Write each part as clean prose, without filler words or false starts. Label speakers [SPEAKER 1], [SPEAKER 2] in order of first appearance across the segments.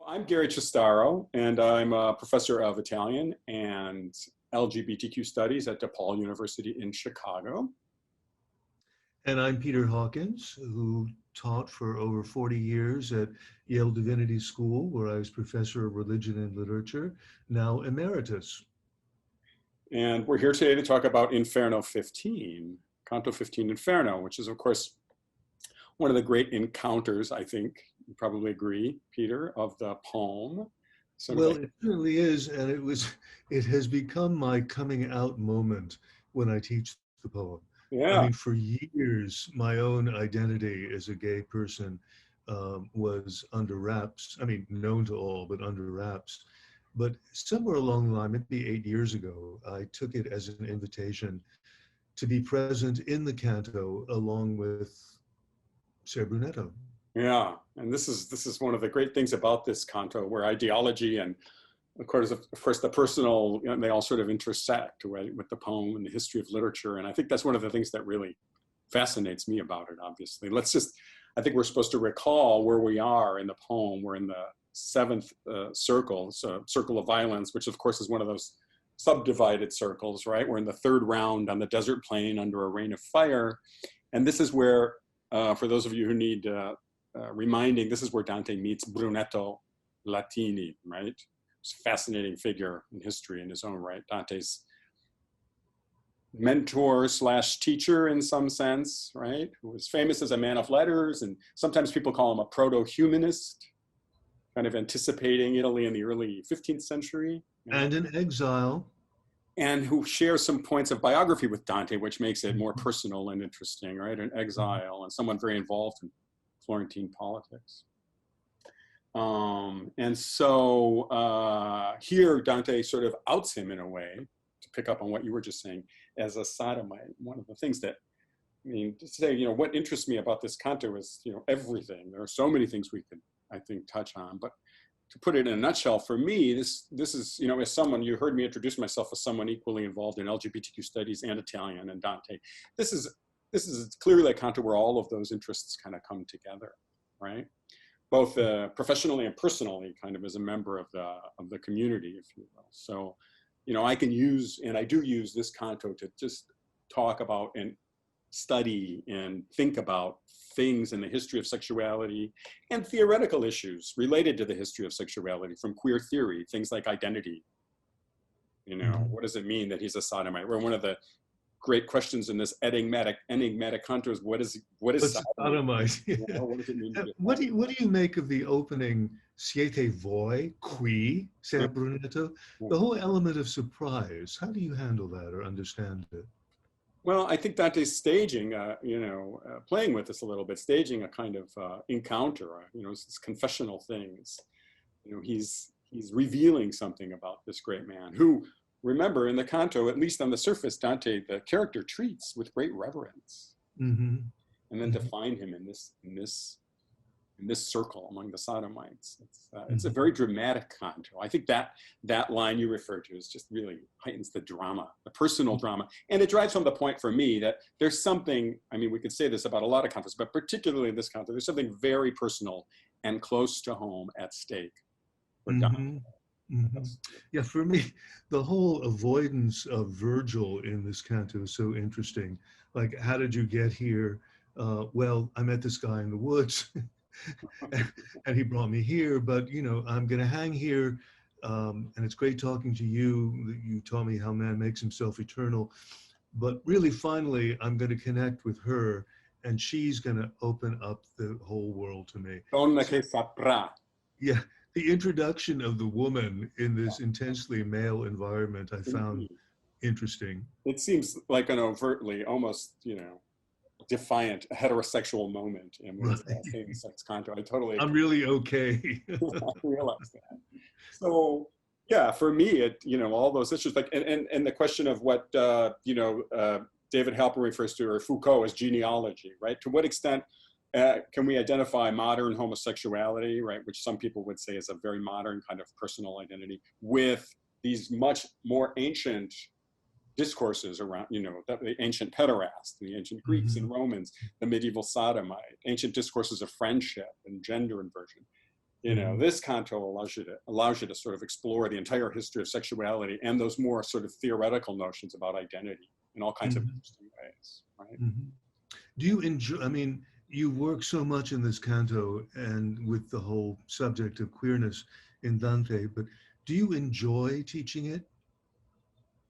[SPEAKER 1] I'm Gary Cestaro, and I'm a professor of Italian and LGBTQ studies at DePaul University in Chicago.
[SPEAKER 2] And I'm Peter Hawkins, who taught for over 40 years at Yale Divinity School, where I was professor of religion and literature, now emeritus.
[SPEAKER 1] And we're here today to talk about Inferno 15, Canto 15 Inferno, which is, of course, one of the great encounters, I think, you probably agree, Peter, of the poem.
[SPEAKER 2] It certainly is, and it has become my coming out moment when I teach the poem.
[SPEAKER 1] Yeah.
[SPEAKER 2] I mean, for years, my own identity as a gay person was under wraps. I mean, known to all, but under wraps. But somewhere along the line, maybe 8 years ago, I took it as an invitation to be present in the canto along with Ser Brunetto.
[SPEAKER 1] Yeah, and this is one of the great things about this canto, where ideology and, of course, the personal, they all sort of intersect, right, with the poem and the history of literature. And I think that's one of the things that really fascinates me about it, obviously. I think we're supposed to recall where we are in the poem. We're in the seventh circle, so circle of violence, which of course is one of those subdivided circles, right? We're in the third round on the desert plain under a rain of fire. And this is where, for those of you who need reminding, this is where Dante meets Brunetto Latini, right? It's a fascinating figure in history in his own right. Dante's mentor slash teacher in some sense, right? Who was famous as a man of letters, and sometimes people call him a proto-humanist, kind of anticipating Italy in the early 15th century.
[SPEAKER 2] And in exile.
[SPEAKER 1] And who shares some points of biography with Dante, which makes it more personal and interesting, right? An exile and someone very involved in Florentine politics. And so here Dante sort of outs him in a way, to pick up on what you were just saying, as a sodomite. One of the things that, I mean, to say, what interests me about this canto is, everything. There are so many things we could, I think, touch on, but to put it in a nutshell, for me, this is, as someone, you heard me introduce myself as someone equally involved in LGBTQ studies and Italian and Dante. This is clearly a canto where all of those interests kind of come together, right? Both professionally and personally, kind of as a member of the community, if you will. So, I can use, and I do use this canto to just talk about and study and think about things in the history of sexuality and theoretical issues related to the history of sexuality from queer theory, things like identity. What does it mean that he's a sodomite? One of the great questions in this enigmatic canto is what is
[SPEAKER 2] sodomite?
[SPEAKER 1] What does it mean?
[SPEAKER 2] What do you make of the opening "Siete voi qui, Ser Brunetto"? The whole element of surprise. How do you handle that or understand it?
[SPEAKER 1] Well, I think Dante's staging, playing with this a little bit, staging a kind of encounter, this confessional things. He's revealing something about this great man who, remember, in the canto, at least on the surface, Dante, the character, treats with great reverence.
[SPEAKER 2] Mm-hmm.
[SPEAKER 1] And then to find him in this circle among the sodomites, it's a very dramatic canto. I think that line you referred to is just really heightens the drama, the personal drama. And it drives home the point for me that there's something, I mean, we could say this about a lot of cantos, but particularly in this canto, there's something very personal and close to home at stake for Dante.
[SPEAKER 2] Mm-hmm. Yeah, for me, the whole avoidance of Virgil in this canto is so interesting. Like, how did you get here? Well, I met this guy in the woods and he brought me here, but I'm going to hang here. And it's great talking to you. You taught me how man makes himself eternal. But really, finally, I'm going to connect with her and she's going to open up the whole world to me.
[SPEAKER 1] Donna che saprà.
[SPEAKER 2] Yeah. The introduction of the woman in this intensely male environment I found interesting.
[SPEAKER 1] It seems like an overtly, almost, defiant heterosexual moment in
[SPEAKER 2] Right.
[SPEAKER 1] same-sex canto. I totally.
[SPEAKER 2] I'm really okay.
[SPEAKER 1] I realize that. So yeah, for me, all those issues, like, and the question of what David Halper refers to, or Foucault, as genealogy, right? To what extent can we identify modern homosexuality, right, which some people would say is a very modern kind of personal identity, with these much more ancient discourses around, the ancient pederast, the ancient Greeks and Romans, the medieval sodomite, ancient discourses of friendship and gender inversion. You know, this canto allows you to sort of explore the entire history of sexuality and those more sort of theoretical notions about identity in all kinds of interesting ways, right?
[SPEAKER 2] Do you enjoy, I mean, you work so much in this canto and with the whole subject of queerness in Dante, but do you enjoy teaching it?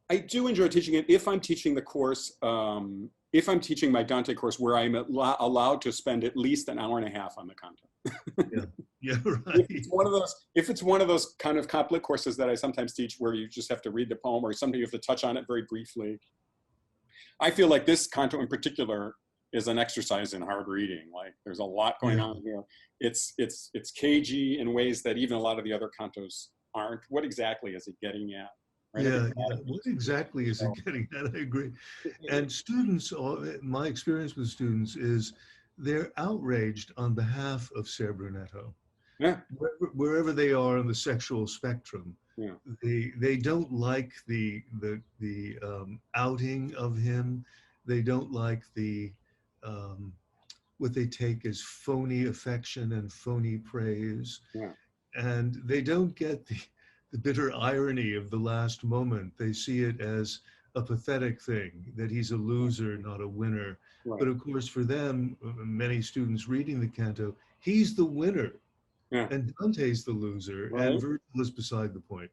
[SPEAKER 1] I do enjoy teaching it if I'm teaching the course, if I'm teaching my Dante course where I'm allowed to spend at least an hour and a half on the canto.
[SPEAKER 2] Yeah, right.
[SPEAKER 1] If it's one of those kind of complet courses that I sometimes teach where you just have to read the poem or something, you have to touch on it very briefly. I feel like this canto in particular is an exercise in hard reading. Like there's a lot going on here. It's cagey in ways that even a lot of the other cantos aren't. What exactly is it getting at? Right?
[SPEAKER 2] Yeah. What exactly is it getting at? I agree. And students, my experience with students is they're outraged on behalf of Ser Brunetto.
[SPEAKER 1] Yeah.
[SPEAKER 2] Wherever they are on the sexual spectrum, they don't like the outing of him. They don't like the what they take as phony affection and phony praise, and they don't get the bitter irony of the last moment. They see it as a pathetic thing, that he's a loser, not a winner. Right. But of course, for them, many students reading the canto, he's the winner. And Dante's the loser, and Virgil is beside the point.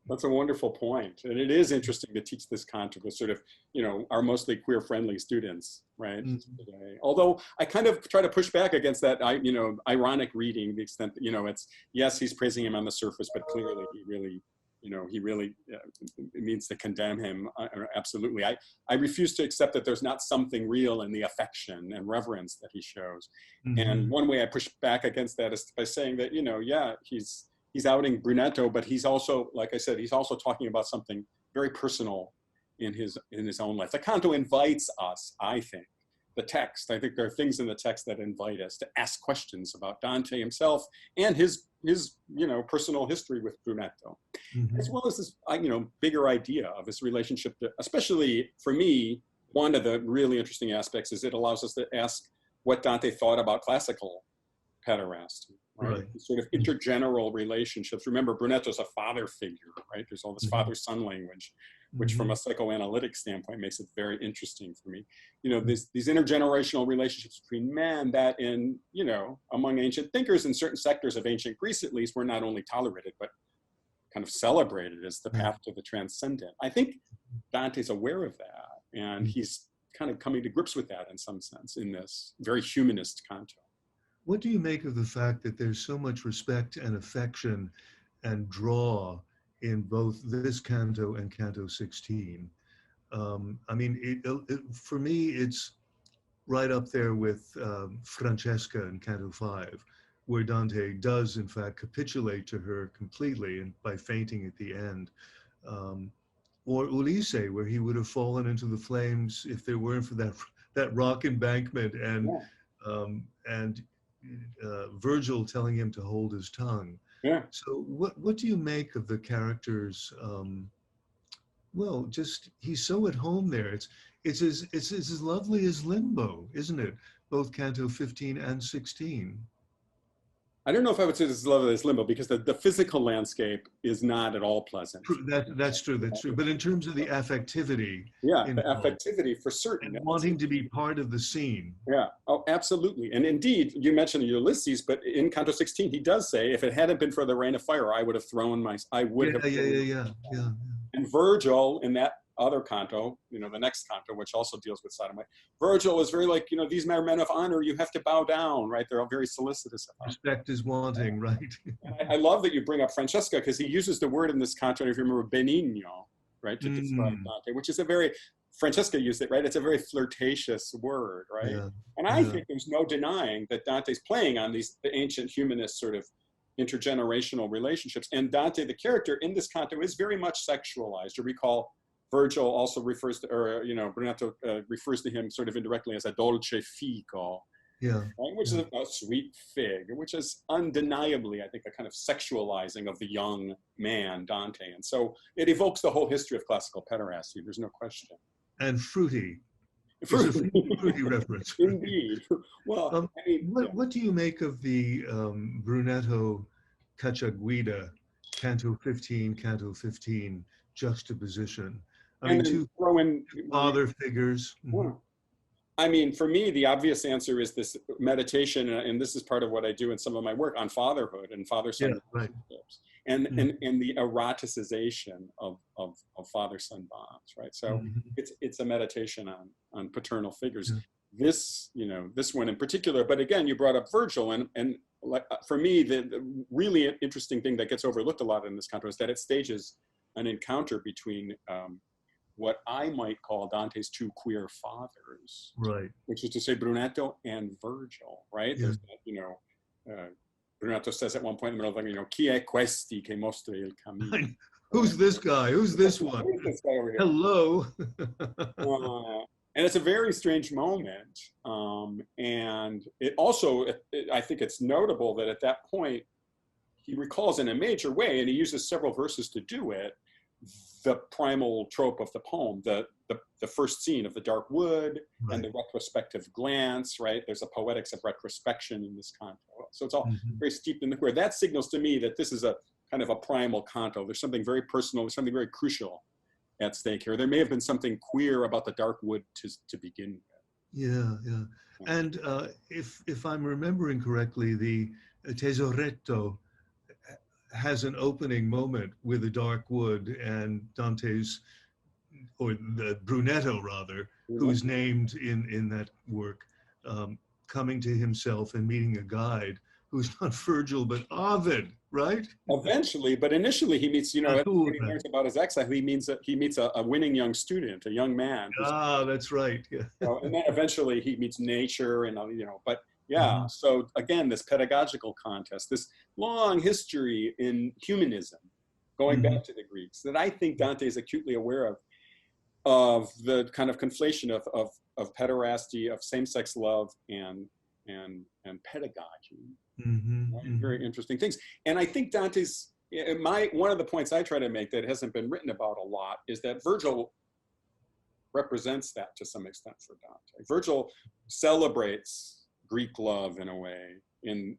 [SPEAKER 1] That's a wonderful point. And it is interesting to teach this canto to sort of, you know, our mostly queer-friendly students, right? Today. Although I kind of try to push back against that, you know, ironic reading, the extent that, you know, it's, yes, he's praising him on the surface, but clearly he really, you know, he really means to condemn him. Absolutely. I refuse to accept that there's not something real in the affection and reverence that he shows. And one way I push back against that is by saying that, you know, he's outing Brunetto, but he's also, like I said, he's also talking about something very personal in his own life. The canto invites us, I think, the text. I think there are things in the text that invite us to ask questions about Dante himself and his you know, personal history with Brunetto, as well as this, you know, bigger idea of his relationship to, especially for me, one of the really interesting aspects is it allows us to ask what Dante thought about classical pederasty, right? Sort of intergeneral relationships. Remember, Brunetto's a father figure, right? There's all this father-son language, which from a psychoanalytic standpoint makes it very interesting for me. You know, these intergenerational relationships between men that in, you know, among ancient thinkers in certain sectors of ancient Greece, at least, were not only tolerated, but kind of celebrated as the path to the transcendent. I think Dante's aware of that, and he's kind of coming to grips with that in some sense in this very humanist canto.
[SPEAKER 2] What do you make of the fact that there's so much respect and affection and draw in both this canto and Canto 16? I mean, for me, it's right up there with Francesca in Canto 5, where Dante does, in fact, capitulate to her completely and by fainting at the end. Or Ulisse, where he would have fallen into the flames if there weren't for that rock embankment and Virgil telling him to hold his tongue. So what do you make of the characters? Well, just he's so at home there. It's as lovely as Limbo, isn't it? Both Canto 15 and 16.
[SPEAKER 1] I don't know if I would say this is lovely as Limbo, because the physical landscape is not at all pleasant.
[SPEAKER 2] That's true. But in terms of the affectivity,
[SPEAKER 1] the affectivity for certain,
[SPEAKER 2] and wanting to be part of the scene.
[SPEAKER 1] Oh, absolutely. And indeed, you mentioned Ulysses, but in Canto 16, he does say, "If it hadn't been for the rain of fire, I would have thrown my." Yeah. And Virgil in that other canto, you know, the next canto, which also deals with sodomite, Virgil is very like, you know, these are men of honor, you have to bow down, right? They're all very solicitous.
[SPEAKER 2] Respect is wanting, right?
[SPEAKER 1] I love that you bring up Francesca, because he uses the word in this canto, if you remember, benigno, right, to describe Dante, which is a very, Francesca used it, right? It's a very flirtatious word, right? And I think there's no denying that Dante's playing on the ancient humanist sort of intergenerational relationships. And Dante, the character in this canto, is very much sexualized. You recall, Virgil also refers to, or, you know, Brunetto refers to him sort of indirectly as a dolce fico, right? Which is a sweet fig, which is undeniably, I think, a kind of sexualizing of the young man, Dante. And so it evokes the whole history of classical pederasty, there's no question.
[SPEAKER 2] And fruity. Fruity reference.
[SPEAKER 1] Indeed. Well,
[SPEAKER 2] what do you make of the Brunetto Cacciaguida, Canto 15, Canto 15 juxtaposition. I
[SPEAKER 1] And
[SPEAKER 2] mean,
[SPEAKER 1] then
[SPEAKER 2] two
[SPEAKER 1] throw in,
[SPEAKER 2] father figures.
[SPEAKER 1] well, I mean, for me, the obvious answer is this meditation, and this is part of what I do in some of my work on fatherhood and father-son
[SPEAKER 2] Yeah, right.
[SPEAKER 1] relationships, and,
[SPEAKER 2] Mhm,
[SPEAKER 1] and the eroticization of father-son bonds, right? So
[SPEAKER 2] mhm,
[SPEAKER 1] it's a meditation on paternal figures.
[SPEAKER 2] yeah,
[SPEAKER 1] This, this one in particular, but again, you brought up Virgil, and like for me, the really interesting thing that gets overlooked a lot in this context is that it stages an encounter between what I might call Dante's two queer fathers,
[SPEAKER 2] right.
[SPEAKER 1] which is to say Brunetto and Virgil, right?
[SPEAKER 2] Yeah.
[SPEAKER 1] There's that, Brunetto says at one point in the middle of the, chi è questi che mostra il cammino?
[SPEAKER 2] Who's this guy? Who's this one?
[SPEAKER 1] Who's this guy over here?
[SPEAKER 2] Hello.
[SPEAKER 1] And it's a very strange moment. And it also, I think it's notable that at that point, he recalls in a major way, and he uses several verses to do it, the primal trope of the poem, the first scene of the dark wood and
[SPEAKER 2] Right.
[SPEAKER 1] the retrospective glance, right? There's a poetics of retrospection in this canto. So it's all
[SPEAKER 2] Mhm.
[SPEAKER 1] very steeped in the queer. That signals to me that this is a kind of a primal canto. There's something very personal, there's something very crucial at stake here. There may have been something queer about the dark wood to begin with.
[SPEAKER 2] Yeah, yeah. And if I'm remembering correctly, the Tesoretto has an opening moment with the dark wood and Dante's, or the Brunetto rather, who's named in that work, um, coming to himself and meeting a guide who's not Virgil but Ovid, right?
[SPEAKER 1] Eventually, but initially he meets, when he
[SPEAKER 2] Natura.
[SPEAKER 1] learns about his exile, he meets a winning young student, a young man who's
[SPEAKER 2] Ah, that's right. Yeah.
[SPEAKER 1] and then eventually he meets nature and but yeah,
[SPEAKER 2] Mhm,
[SPEAKER 1] so again, this pedagogical contest, this long history in humanism, going
[SPEAKER 2] mhm,
[SPEAKER 1] back to the Greeks, that I think Dante is acutely aware of the kind of conflation of pederasty, of same-sex love, and pedagogy,
[SPEAKER 2] mhm,
[SPEAKER 1] right?
[SPEAKER 2] mhm.
[SPEAKER 1] Very interesting things. And I think Dante's one of the points I try to make that hasn't been written about a lot is that Virgil represents that to some extent for Dante. Virgil celebrates Greek love in a way in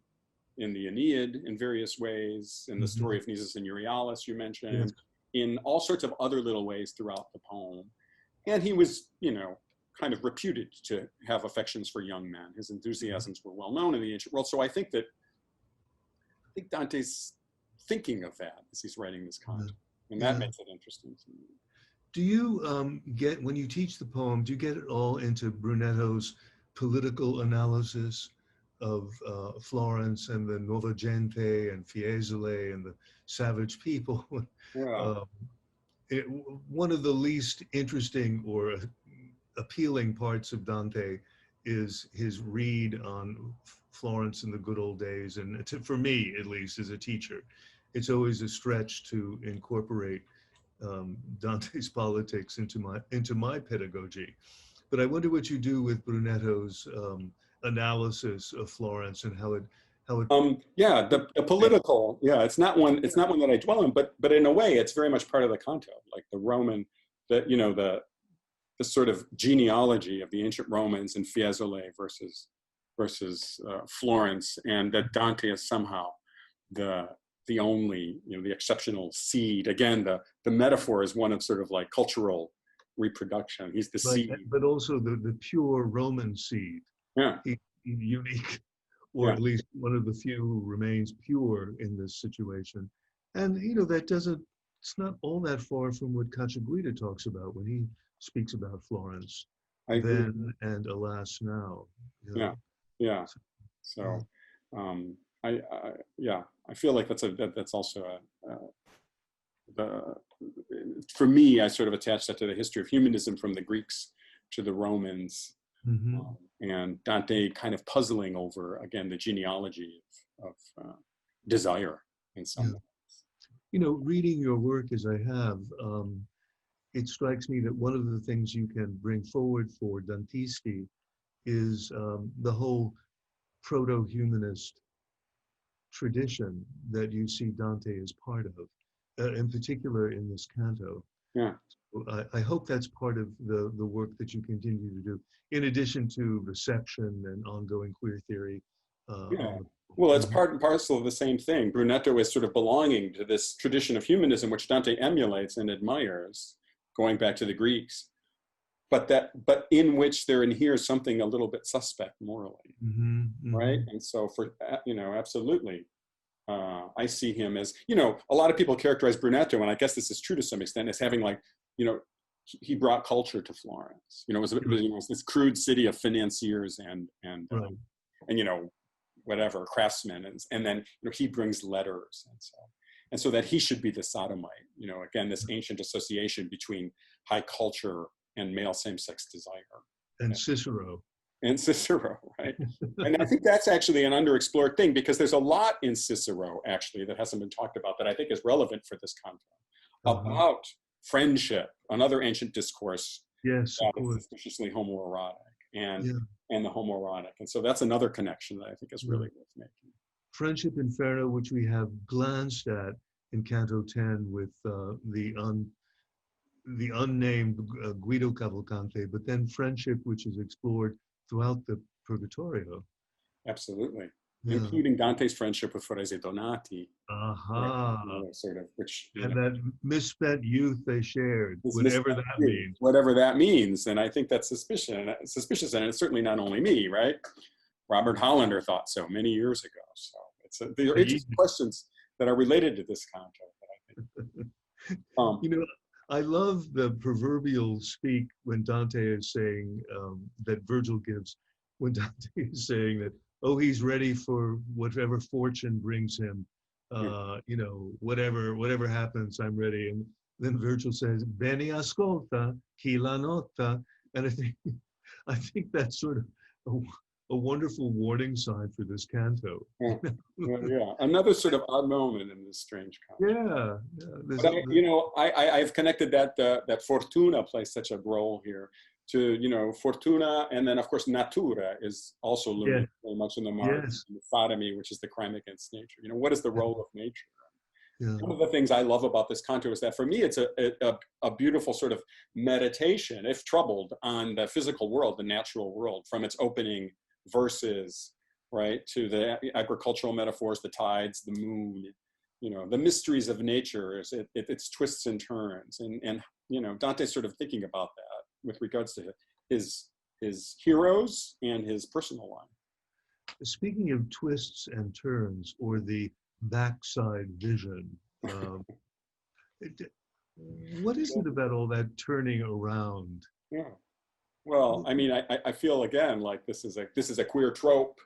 [SPEAKER 1] the Aeneid in various ways, in the story
[SPEAKER 2] Mhm.
[SPEAKER 1] of Nisus and Euryalus you
[SPEAKER 2] Yes.
[SPEAKER 1] mentioned, in all sorts of other little ways throughout the poem. And he was, kind of reputed to have affections for young men. His enthusiasms were well known in the ancient world. So I think Dante's thinking of that as he's writing this
[SPEAKER 2] Yeah.
[SPEAKER 1] content. And that
[SPEAKER 2] Yeah.
[SPEAKER 1] makes it interesting to me.
[SPEAKER 2] Do you get, when you teach the poem, do you get it all into Brunetto's political analysis of Florence and the Nuova Gente and Fiesole and the savage people?
[SPEAKER 1] Yeah.
[SPEAKER 2] um, One of the least interesting or appealing parts of Dante is his read on Florence in the good old days. And for me, at least, as a teacher, it's always a stretch to incorporate Dante's politics into my pedagogy. But I wonder what you do with Brunetto's analysis of Florence and how it
[SPEAKER 1] Yeah, the political, yeah, it's not one that I dwell on, but in a way, it's very much part of the canto, like the Roman, the sort of genealogy of the ancient Romans and Fiesole versus Florence, and that Dante is somehow the the only, the exceptional seed. Again, the metaphor is one of sort of like cultural reproduction. He's the
[SPEAKER 2] right,
[SPEAKER 1] seed.
[SPEAKER 2] but also the pure Roman seed,
[SPEAKER 1] Yeah,
[SPEAKER 2] unique, or
[SPEAKER 1] yeah.
[SPEAKER 2] at least one of the few who remains pure in this situation. And that doesn't, it's not all that far from what Cacciaguida talks about when he speaks about Florence,
[SPEAKER 1] I agree.
[SPEAKER 2] then and alas now.
[SPEAKER 1] Yeah, yeah.
[SPEAKER 2] So, yeah.
[SPEAKER 1] So, yeah, I feel like that's also the for me, I sort of attach that to the history of humanism from the Greeks to the Romans,
[SPEAKER 2] Mhm.
[SPEAKER 1] and Dante kind of puzzling over again the genealogy of desire in some
[SPEAKER 2] Yeah.
[SPEAKER 1] way.
[SPEAKER 2] Reading your work as I have, it strikes me that one of the things you can bring forward for Dantisti is the whole proto-humanist tradition that you see Dante as part of, in particular in this canto.
[SPEAKER 1] Yeah,
[SPEAKER 2] I hope that's part of the work that you continue to do, in addition to reception and ongoing queer theory
[SPEAKER 1] yeah.
[SPEAKER 2] on the
[SPEAKER 1] Well, it's part and parcel of the same thing. Brunetto is sort of belonging to this tradition of humanism, which Dante emulates and admires, going back to the Greeks, but in which there inheres something a little bit suspect morally, right? And so absolutely, I see him as, a lot of people characterize Brunetto, and I guess this is true to some extent, as having like, he brought culture to Florence. It was this crude city of financiers and whatever, craftsmen, and then he brings letters, and so that he should be the sodomite. Again, this ancient association between high culture and male same-sex desire.
[SPEAKER 2] And Cicero.
[SPEAKER 1] And Cicero, right? And I think that's actually an underexplored thing, because there's a lot in Cicero actually that hasn't been talked about that I think is relevant for this content about friendship, another ancient discourse.
[SPEAKER 2] Yes,
[SPEAKER 1] that is suspiciously homoerotic and the homoerotic. And so that's another connection that I think is really worth making.
[SPEAKER 2] Friendship Inferno, which we have glanced at in Canto 10 with the unnamed Guido Cavalcante, but then friendship, which is explored throughout the Purgatorio.
[SPEAKER 1] Absolutely. Including Dante's friendship with Frese Donati. Sort of,
[SPEAKER 2] and that misspent youth they shared, whatever that means.
[SPEAKER 1] Whatever that means. And I think that's suspicious, and it's certainly not only me, right? Robert Hollander thought so many years ago. So there are interesting questions that are related to this content that I think.
[SPEAKER 2] I love the proverbial speak when Dante is saying, that Virgil gives, when Dante is saying that, he's ready for whatever fortune brings him, whatever happens, I'm ready. And then Virgil says, Beni ascolta, chi la nota. And I think that's sort of a wonderful warning sign for this canto.
[SPEAKER 1] Another sort of odd moment in this strange canto. I've connected that Fortuna plays such a role here to Fortuna, and then of course Natura is also looming very much in the margin. Sodomy, which is the crime against nature. What is the role of nature? One of the things I love about this canto is that for me it's a beautiful sort of meditation, if troubled, on the physical world, the natural world, from its opening verses, right, to the agricultural metaphors, the tides, the moon, the mysteries of nature, its twists and turns, and Dante's sort of thinking about that with regards to his heroes and his personal life.
[SPEAKER 2] Speaking of twists and turns, or the backside vision, what is it about all that turning around?
[SPEAKER 1] Well, I mean, I feel again like this is a queer trope,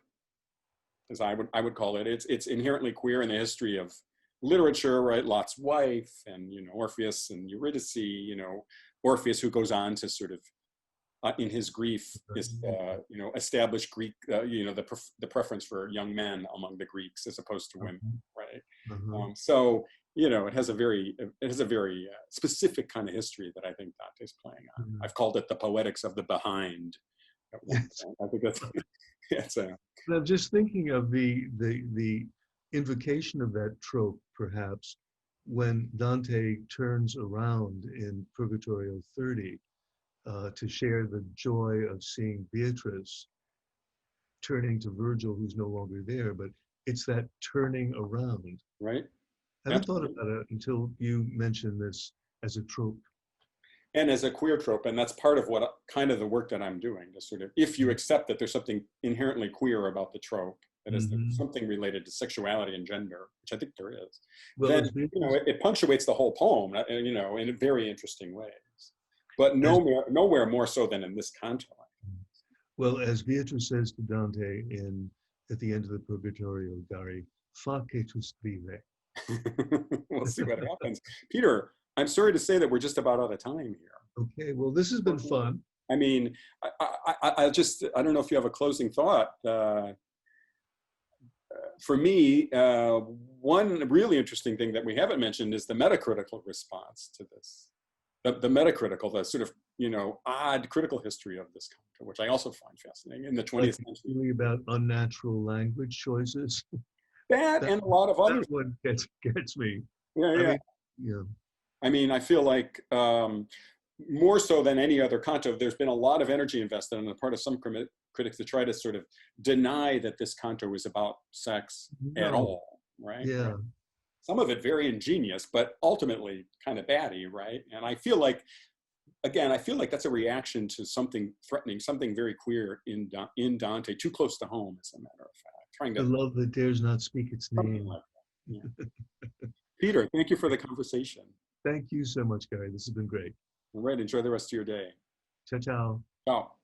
[SPEAKER 1] as I would call it. It's inherently queer in the history of literature, right? Lot's wife, and Orpheus and Eurydice. Orpheus, who goes on to sort of in his grief establish Greek, the preference for young men among the Greeks as opposed to women, right? So it has a very specific kind of history that I think Dante's playing on. I've called it the poetics of the behind. I think that's
[SPEAKER 2] I'm just thinking of the invocation of that trope, perhaps, when Dante turns around in Purgatorio 30 to share the joy of seeing Beatrice, turning to Virgil, who's no longer there, but it's that turning around.
[SPEAKER 1] Right.
[SPEAKER 2] I haven't thought about it until you mentioned this as a trope.
[SPEAKER 1] And as a queer trope, and that's part of what kind of the work that I'm doing, to sort of, if you accept that there's something inherently queer about the trope, that is something related to sexuality and gender, which I think there is, then it punctuates the whole poem, in very interesting ways. But nowhere more so than in this canto.
[SPEAKER 2] Well, as Beatrice says to Dante at the end of the Purgatorio, Dari, fa che tu scrive.
[SPEAKER 1] We'll see what happens. Peter, I'm sorry to say that we're just about out of time here.
[SPEAKER 2] Okay, well, this has been fun.
[SPEAKER 1] I mean, I don't know if you have a closing thought. For me, one really interesting thing that we haven't mentioned is the metacritical response to this. The metacritical, the sort of, odd critical history of this canto, which I also find fascinating in the 20th century.
[SPEAKER 2] Really about unnatural language choices.
[SPEAKER 1] That and a lot of others.
[SPEAKER 2] That one gets me.
[SPEAKER 1] Yeah. I mean, I feel like more so than any other canto, there's been a lot of energy invested on the part of some critics to try to sort of deny that this canto is about sex at all, right?
[SPEAKER 2] Yeah.
[SPEAKER 1] Some of it very ingenious, but ultimately kind of batty, right? And I feel like, again, I feel like that's a reaction to something threatening, something very queer in Dante, too close to home, as a matter of fact. Trying to
[SPEAKER 2] The love that dares not speak its name.
[SPEAKER 1] like that. Yeah. Peter, thank you for the conversation.
[SPEAKER 2] Thank you so much, Gary. This has been great.
[SPEAKER 1] All right, enjoy the rest of your day.
[SPEAKER 2] Ciao, ciao.
[SPEAKER 1] Ciao.